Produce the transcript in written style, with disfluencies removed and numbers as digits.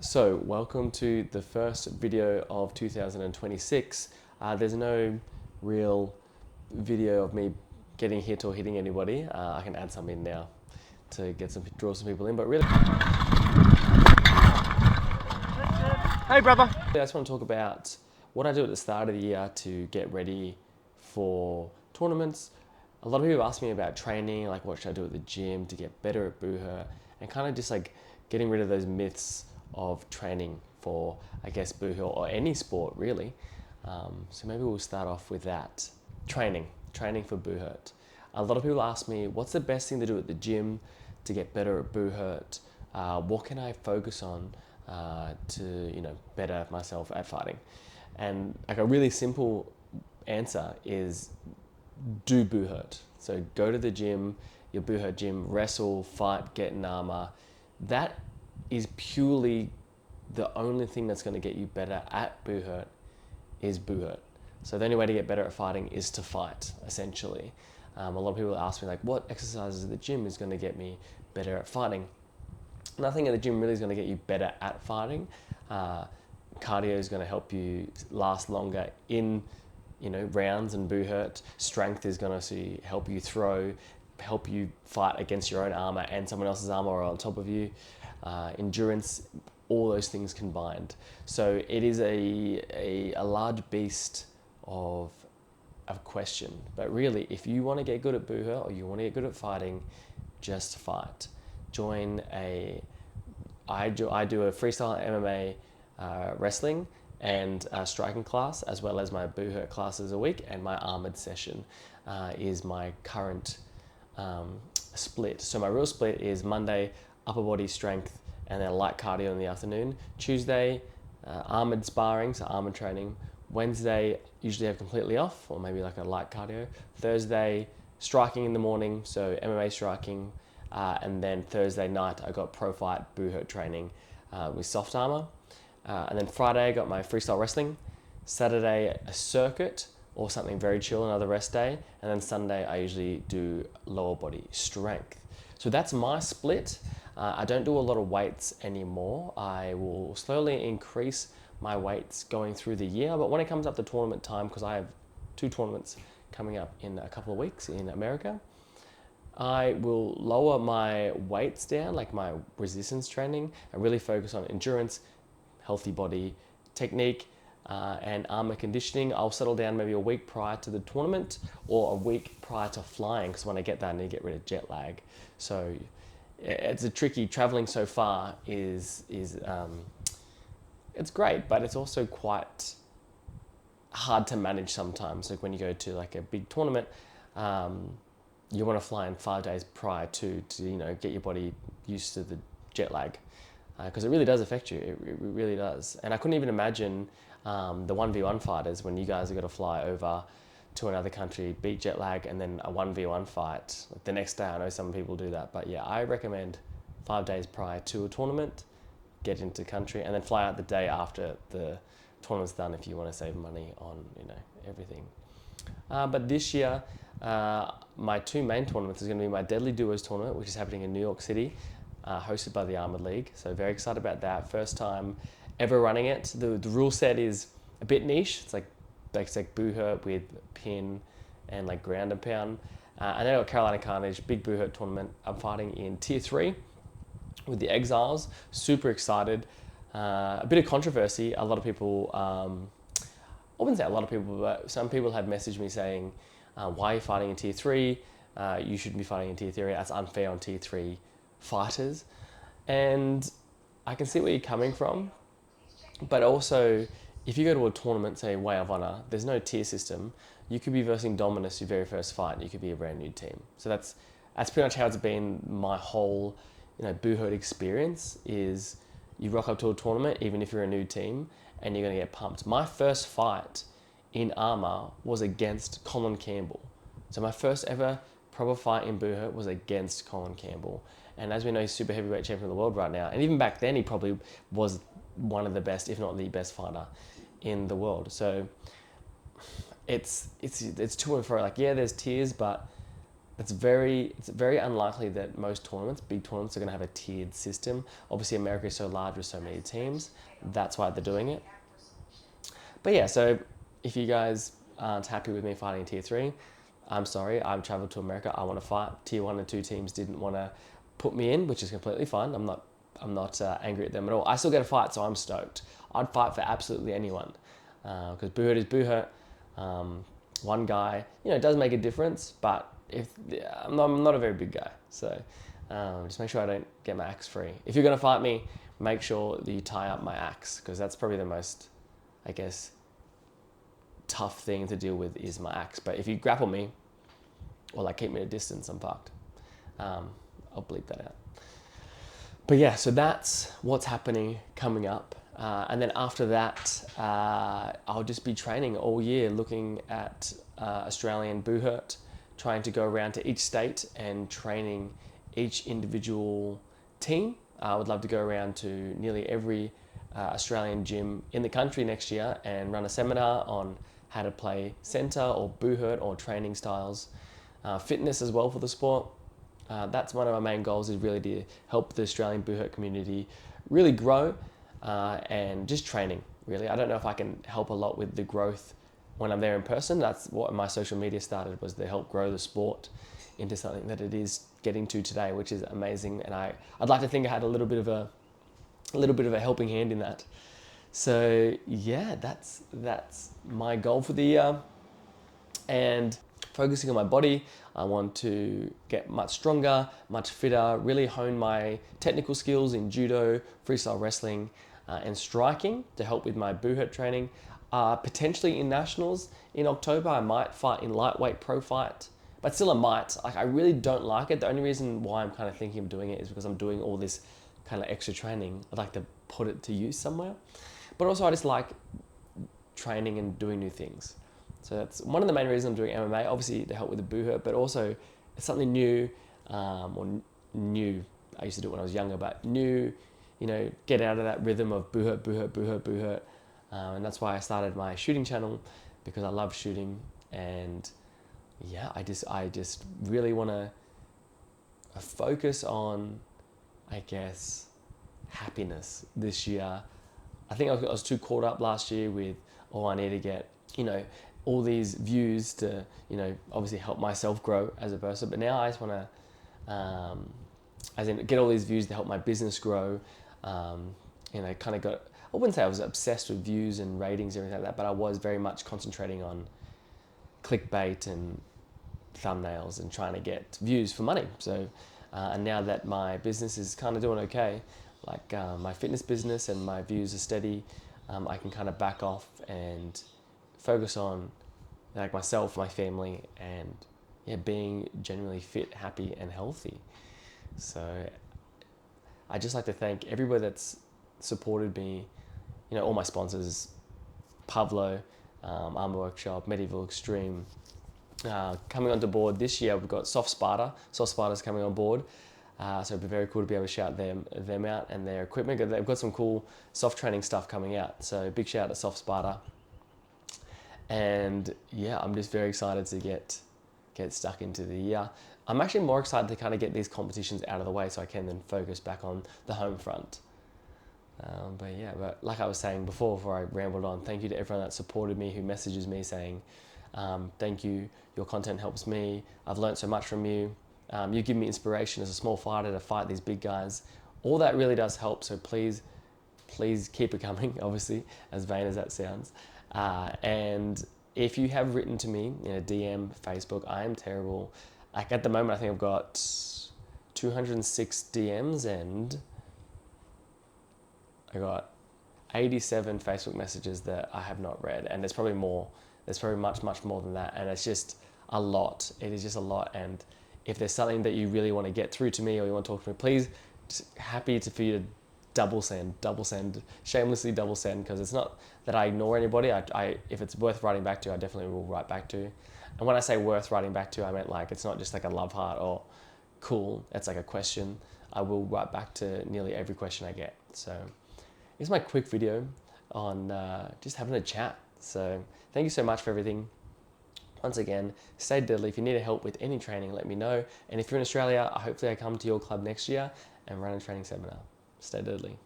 So, welcome to the first video of 2026. There's no real video of me getting hit or hitting anybody. I can add some in now to draw some people in, but really, Hey, brother. I just want to talk about what I do at the start of the year to get ready for tournaments. A lot of people ask me about training, like what should I do at the gym to get better at Buhurt, and kind of just like getting rid of those myths of training for, I guess, Buhurt or any sport really. So maybe we'll start off with that. Training for Buhurt. A lot of people ask me, what's the best thing to do at the gym to get better at Buhurt? What can I focus on to better myself at fighting? And like a really simple answer is do Buhurt. So go to the gym, your Buhurt gym, wrestle, fight, get in armor. That is purely the only thing that's going to get you better at Buhurt is Buhurt. So the only way to get better at fighting is to fight, essentially. A lot of people ask me like, what exercises at the gym is going to get me better at fighting? Nothing at the gym really is going to get you better at fighting. Cardio is going to help you last longer in rounds and Buhurt. Strength is going to help you throw, help you fight against your own armor and someone else's armor or on top of you. Endurance, all those things combined. So it is a large beast of a question. But really, if you want to get good at Buhurt or you want to get good at fighting, just fight. I do a freestyle MMA wrestling and striking class, as well as my Buhurt classes a week, and my armored session is my current split. So my real split is Monday, upper body strength, and then light cardio in the afternoon. Tuesday, armored sparring, so armored training. Wednesday, usually have completely off, or maybe like a light cardio. Thursday, striking in the morning, so MMA striking. And then Thursday night, I got pro fight Buhurt training with soft armor. And then Friday, I got my freestyle wrestling. Saturday, a circuit or something very chill, another rest day. And then Sunday, I usually do lower body strength. So that's my split. I don't do a lot of weights anymore. I will slowly increase my weights going through the year. But when it comes up to tournament time, because I have 2 tournaments coming up in a couple of weeks in America, I will lower my weights down, like my resistance training, and really focus on endurance, healthy body, technique, and armor conditioning. I'll settle down maybe a week prior to the tournament or a week prior to flying, because when I get there, I need to get rid of jet lag. So it's a tricky, traveling so far is it's great, but it's also quite hard to manage sometimes. Like when you go to like a big tournament, you want to fly in 5 days prior to get your body used to the jet lag, because it really does affect you. It really does. And I couldn't even imagine the 1v1 fighters when you guys have got to fly over to another country, beat jet lag, and then a 1v1 fight like the next day. I know some people do that, but yeah, I recommend 5 days prior to a tournament, get into country, and then fly out the day after the tournament's done if you want to save money on everything. But this year, my 2 main tournaments is going to be my Deadly Duos tournament, which is happening in New York City, hosted by the Armored League. So very excited about that. First time ever running it. The rule set is a bit niche. It's like Buhurt with pin and like ground and pound. And then I got Carolina Carnage, big Buhurt tournament. I'm fighting in Tier 3 with the Exiles. Super excited. A bit of controversy. A lot of people, I wouldn't say a lot of people, but some people have messaged me saying, why are you fighting in Tier 3? You shouldn't be fighting in Tier 3. That's unfair on Tier 3 fighters. And I can see where you're coming from. But also, if you go to a tournament, say Way of Honor, there's no tier system. You could be versing Dominus your very first fight, and you could be a brand new team. So that's pretty much how it's been my whole Buhurt experience. Is you rock up to a tournament, even if you're a new team, and you're going to get pumped. My first fight in armor was against Colin Campbell. So my first ever proper fight in Buhurt was against Colin Campbell. And as we know, he's super heavyweight champion of the world right now. And even back then, he probably was one of the best, if not the best fighter in the world. So it's to and fro. Like, yeah, there's tiers, but it's very unlikely that most tournaments, big tournaments, are going to have a tiered system. Obviously, America is so large with so many teams. That's why they're doing it. But yeah, so if you guys aren't happy with me fighting in tier 3, I'm sorry. I've traveled to America. I want to fight. Tier 1 and 2 teams didn't want to put me in, which is completely fine. I'm not angry at them at all. I still get a fight, so I'm stoked. I'd fight for absolutely anyone because Buhurt is Buhurt. One guy, it does make a difference, but if I'm not a very big guy, so just make sure I don't get my axe free. If you're gonna fight me, make sure that you tie up my axe, because that's probably the most, I guess, tough thing to deal with is my axe. But if you grapple me or like keep me at a distance, I'm fucked. I'll bleep that out. But yeah, so that's what's happening coming up. And then after that, I'll just be training all year, looking at Australian Buhurt, trying to go around to each state and training each individual team. I would love to go around to nearly every Australian gym in the country next year and run a seminar on how to play centre or Buhurt or training styles, fitness as well for the sport. That's one of my main goals, is really to help the Australian Buhurt community really grow, and just training, really. I don't know if I can help a lot with the growth when I'm there in person. That's what my social media started, was to help grow the sport into something that it is getting to today, which is amazing. And I'd like to think I had a little bit of a helping hand in that. So yeah, that's my goal for the year. And focusing on my body, I want to get much stronger, much fitter, really hone my technical skills in judo, freestyle wrestling, and striking to help with my Buhurt training. Potentially in nationals in October, I might fight in lightweight pro fight, but still I might. Like, I really don't like it. The only reason why I'm kind of thinking of doing it is because I'm doing all this kind of extra training. I'd like to put it to use somewhere. But also I just like training and doing new things. So that's one of the main reasons I'm doing MMA, obviously to help with the Buhurt, but also it's something new, new. I used to do it when I was younger, but new, get out of that rhythm of Buhurt. And that's why I started my shooting channel, because I love shooting. And yeah, I just really want to focus on, I guess, happiness this year. I think I was too caught up last year with, I need to get, all these views to, obviously help myself grow as a person. But now I just want to, get all these views to help my business grow. Kind of got, I wouldn't say I was obsessed with views and ratings and everything like that, but I was very much concentrating on clickbait and thumbnails and trying to get views for money. So, and now that my business is kind of doing okay, like my fitness business, and my views are steady, I can kind of back off and focus on like myself, my family, and being genuinely fit, happy, and healthy. So I just like to thank everybody that's supported me, all my sponsors, Pavlo, Armor Workshop, Medieval Extreme, coming onto board this year. We've got Soft Sparta's coming on board. So it'd be very cool to be able to shout them out and their equipment. They've got some cool soft training stuff coming out. So big shout out to Soft Sparta. And yeah, I'm just very excited to get stuck into the year. I'm actually more excited to kind of get these competitions out of the way so I can then focus back on the home front. But like I was saying before I rambled on, thank you to everyone that supported me, who messages me saying, thank you, your content helps me, I've learned so much from you, you give me inspiration as a small fighter to fight these big guys. All that really does help, so please keep it coming, obviously, as vain as that sounds. And if you have written to me in a DM, Facebook, I am terrible. Like at the moment, I think I've got 206 DMs and I got 87 Facebook messages that I have not read. And there's probably more. There's probably much, much more than that. And it's just a lot. It is just a lot. And if there's something that you really want to get through to me or you want to talk to me, please, happy for you to double send, shamelessly double send, because it's not that I ignore anybody. If it's worth writing back to, I definitely will write back to. And when I say worth writing back to, I meant like it's not just like a love heart or cool, it's like a question. I will write back to nearly every question I get. So it's my quick video on just having a chat. So thank you so much for everything. Once again, stay deadly. If you need help with any training, let me know. And if you're in Australia, hopefully I come to your club next year and run a training seminar. Stay deadly.